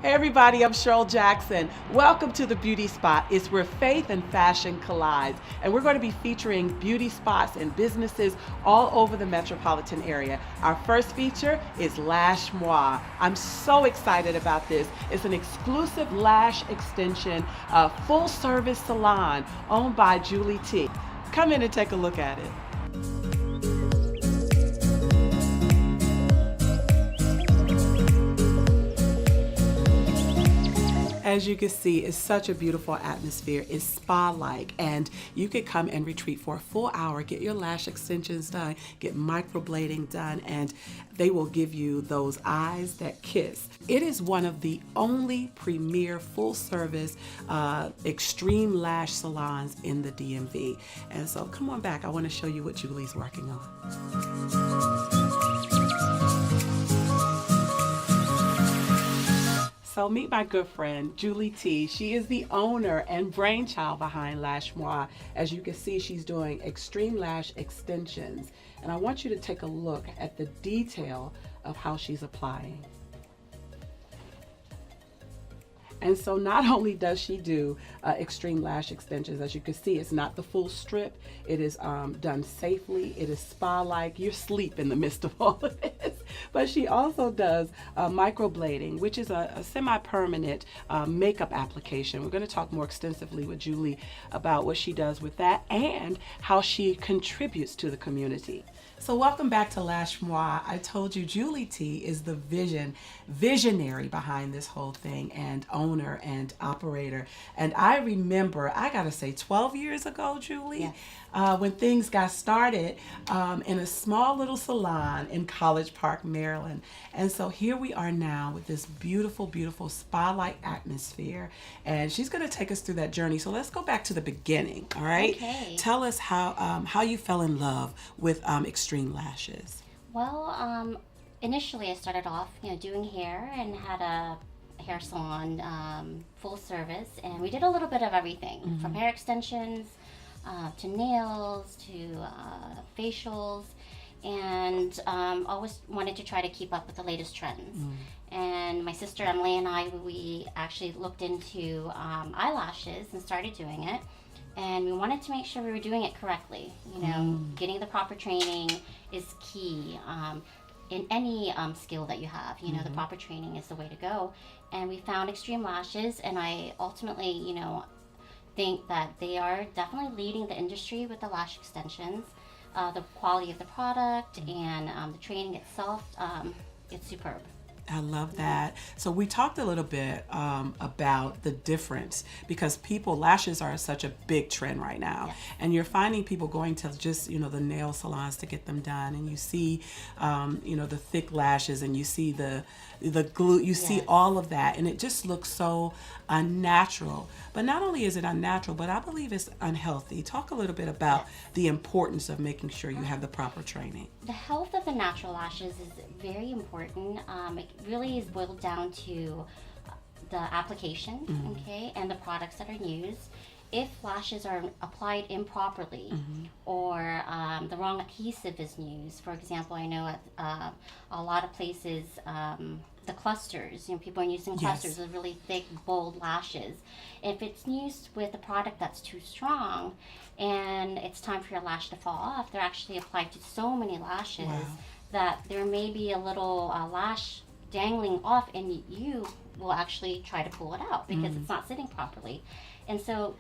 Hey everybody, I'm Cheryl Jackson. Welcome to the Beauty Spot. It's where faith and fashion collides. And we're going to be featuring beauty spots and businesses all over the metropolitan area. Our first feature is Lash Moi. I'm so excited about this. It's an exclusive lash extension, full service salon owned by Julie T. Come in and take a look at it. As you can see, it's such a beautiful atmosphere. It's spa-like, and you could come and retreat for a full hour, get your lash extensions done, get microblading done, and they will give you those eyes that kiss. It is one of the only premier full-service extreme lash salons in the DMV. And so come on back. I want to show you what Julie's working on. So meet my good friend, Julie T. She is the owner and brainchild behind Lash Moi. As you can see, she's doing extreme lash extensions. And I want you to take a look at the detail of how she's applying. And so not only does she do extreme lash extensions, as you can see, it's not the full strip. It is done safely. It is spa-like. You're asleep in the midst of all of this. But she also does microblading, which is a semi-permanent makeup application. We're going to talk more extensively with Julie about what she does with that and how she contributes to the community. So welcome back to Lash Moi. I told you Julie T is the visionary behind this whole thing, and owner and operator. And I remember, I gotta say, 12 years ago, Julie, when things got started in a small little salon in College Park, Maryland. And so here we are now with this beautiful, beautiful spa-like atmosphere. And she's gonna take us through that journey. So let's go back to the beginning, all right? Okay. Tell us how you fell in love with extreme lashes. Well, initially I started off, doing hair and had a hair salon, full service, and we did a little bit of everything from hair extensions to nails to facials, and always wanted to try to keep up with the latest trends. And my sister Emily and I, we actually looked into eyelashes and started doing it. And we wanted to make sure we were doing it correctly. Getting the proper training is key in any skill that you have. The proper training is the way to go. And we found Extreme Lashes, and I ultimately, think that they are definitely leading the industry with the lash extensions. The quality of the product and the training itself, it's superb. I love that. So we talked a little bit about the difference, because lashes are such a big trend right now. Yes. And you're finding people going to just, the nail salons to get them done. And you see, the thick lashes, and you see the glue, you see all of that. And it just looks so unnatural. But not only is it unnatural, but I believe it's unhealthy. Talk a little bit about the importance of making sure you have the proper training. The health of the natural lashes is very important. It really is boiled down to the application, okay, and the products that are used. If lashes are applied improperly or the wrong adhesive is used, for example, I know at a lot of places, the clusters, people are using clusters with really thick, bold lashes. If it's used with a product that's too strong and it's time for your lash to fall off, they're actually applied to so many lashes that there may be a little lash dangling off, and you will actually try to pull it out because it's not sitting properly. And so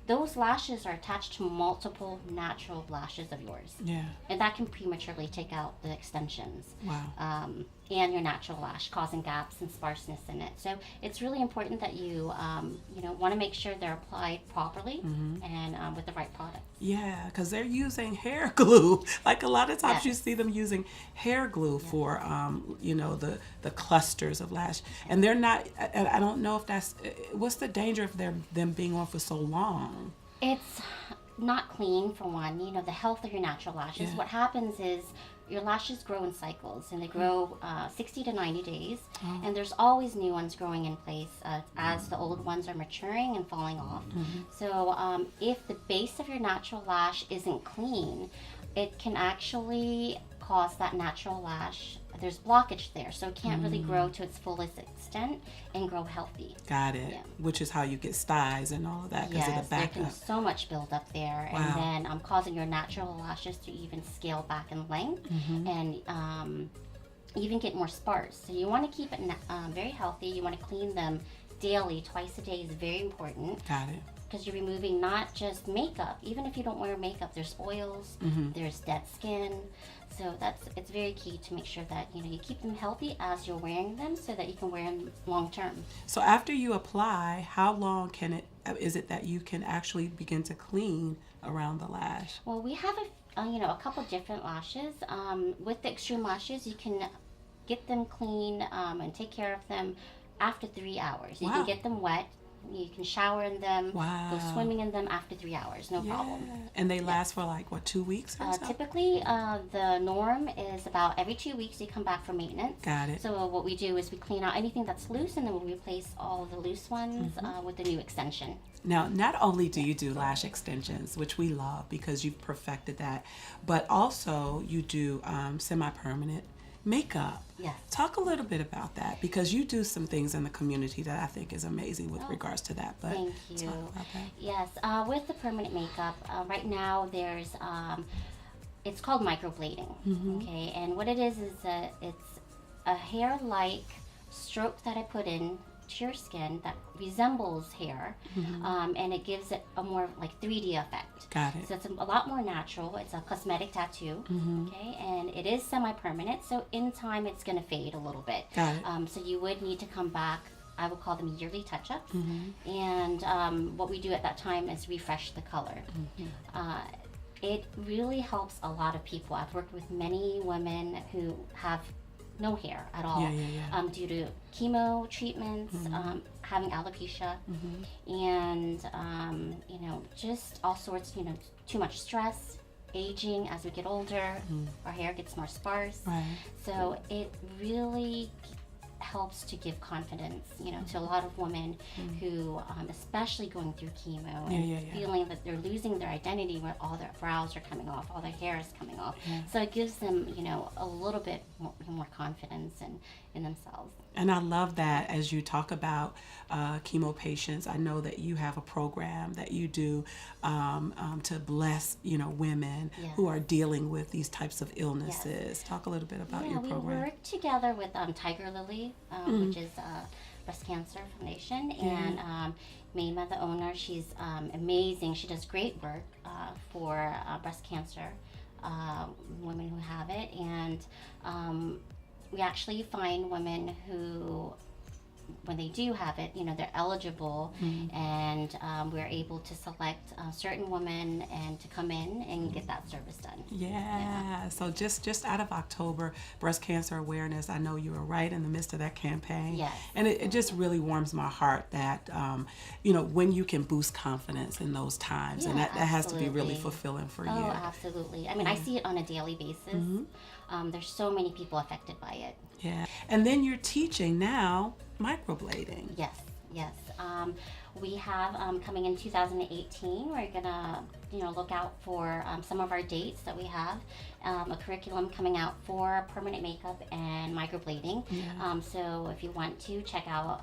those lashes are attached to multiple natural lashes of yours. Yeah. And that can prematurely take out the extensions. Wow. And your natural lash, causing gaps and sparseness in it. So it's really important that you, want to make sure they're applied properly and with the right product. Yeah, because they're using hair glue. Like a lot of times you see them using hair glue for, the clusters of lash. And they're not, I don't know if what's the danger of them being on for so long? It's not clean, for one. The health of your natural lashes. What happens is your lashes grow in cycles, and they grow 60 to 90 days, and there's always new ones growing in place as the old ones are maturing and falling off. So if the base of your natural lash isn't clean, it can actually cause that natural lash, there's blockage there, so it can't really grow to its fullest extent and grow healthy. Got it. Yeah. Which is how you get styes and all of that because of Yes, the there backup. can so much build up there, Wow. and then causing your natural lashes to even scale back in length and even get more sparse. So you want to keep it very healthy. You want to clean them daily, twice a day is very important. Got it. Because you're removing not just makeup. Even if you don't wear makeup, there's oils, there's dead skin. So it's very key to make sure that you keep them healthy as you're wearing them, so that you can wear them long term. So after you apply, how long is it that you can actually begin to clean around the lash? Well, we have a couple different lashes. With the extreme lashes, you can get them clean and take care of them after 3 hours. You Wow. can get them wet. You can shower in them, Wow. go swimming in them after 3 hours, no problem. And they last for like, what, 2 weeks or so? Typically, the norm is about every 2 weeks you come back for maintenance. Got it. So what we do is we clean out anything that's loose, and then we replace all the loose ones with the new extension. Now, not only do you do lash extensions, which we love because you've perfected that, but also you do semi-permanent makeup. Yes. Talk a little bit about that, because you do some things in the community that I think is amazing with regards to that. But Thank you. talk about that. Yes, with the permanent makeup, right now there's, it's called microblading. Okay, and what it is it's a hair-like stroke that I put in to your skin that resembles hair, and it gives it a more like 3D effect. Got it. So it's a lot more natural. It's a cosmetic tattoo, okay, and it is semi-permanent. So in time, it's going to fade a little bit. Got it. So you would need to come back. I would call them yearly touch-ups, and what we do at that time is refresh the color. It really helps a lot of people. I've worked with many women who have no hair at all due to chemo treatments, having alopecia, and just all sorts, too much stress, aging as we get older, our hair gets more sparse. Right. So it really helps to give confidence, to a lot of women who, especially going through chemo and feeling that they're losing their identity, where all their brows are coming off, all their hair is coming off. So it gives them, a little bit more confidence in themselves. And I love that as you talk about chemo patients. I know that you have a program that you do to bless, women who are dealing with these types of illnesses. Talk a little bit about your program. We work together with Tiger Lily, which is Breast Cancer Foundation, and Mayma, the owner, she's amazing. She does great work for breast cancer women who have it, and we actually find women who, when they do have it, they're eligible, and we're able to select certain women and to come in and get that service done. So just out of October, Breast Cancer Awareness, I know you were right in the midst of that campaign. Yes. And it just really warms my heart that, when you can boost confidence in those times, and that has to be really fulfilling for you. Oh, absolutely. I mean, I see it on a daily basis. There's so many people affected by it. Yeah. And then you're teaching now microblading. Yes. We have coming in 2018, we're gonna look out for some of our dates that we have, a curriculum coming out for permanent makeup and microblading. So if you want to check out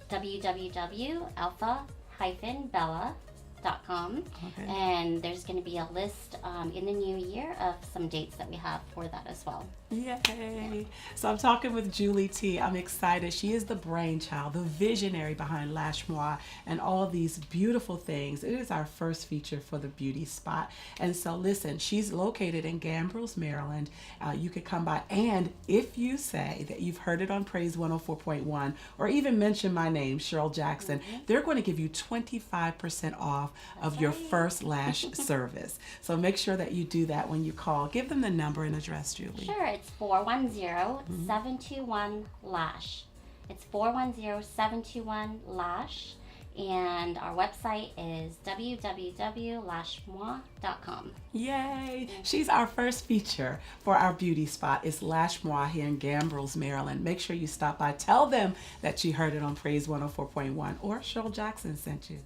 www.alpha-bella.com, and there's going to be a list in the new year of some dates that we have for that as well. Yay! So I'm talking with Julie T. I'm excited. She is the brainchild, the visionary behind Lash Moi and all these beautiful things. It is our first feature for the Beauty Spot. And so listen, she's located in Gambrels, Maryland. You could come by, and if you say that you've heard it on Praise 104.1 or even mention my name, Cheryl Jackson, they're going to give you 25% off of your first lash service. So make sure that you do that when you call. Give them the number and address, Julie. Sure, it's 410-721-LASH. It's 410-721-LASH, and our website is www.lashmoi.com. Yay! She's our first feature for our beauty spot. It's Lash Moi here in Gambrels, Maryland. Make sure you stop by. Tell them that you heard it on Praise 104.1 or Cheryl Jackson sent you.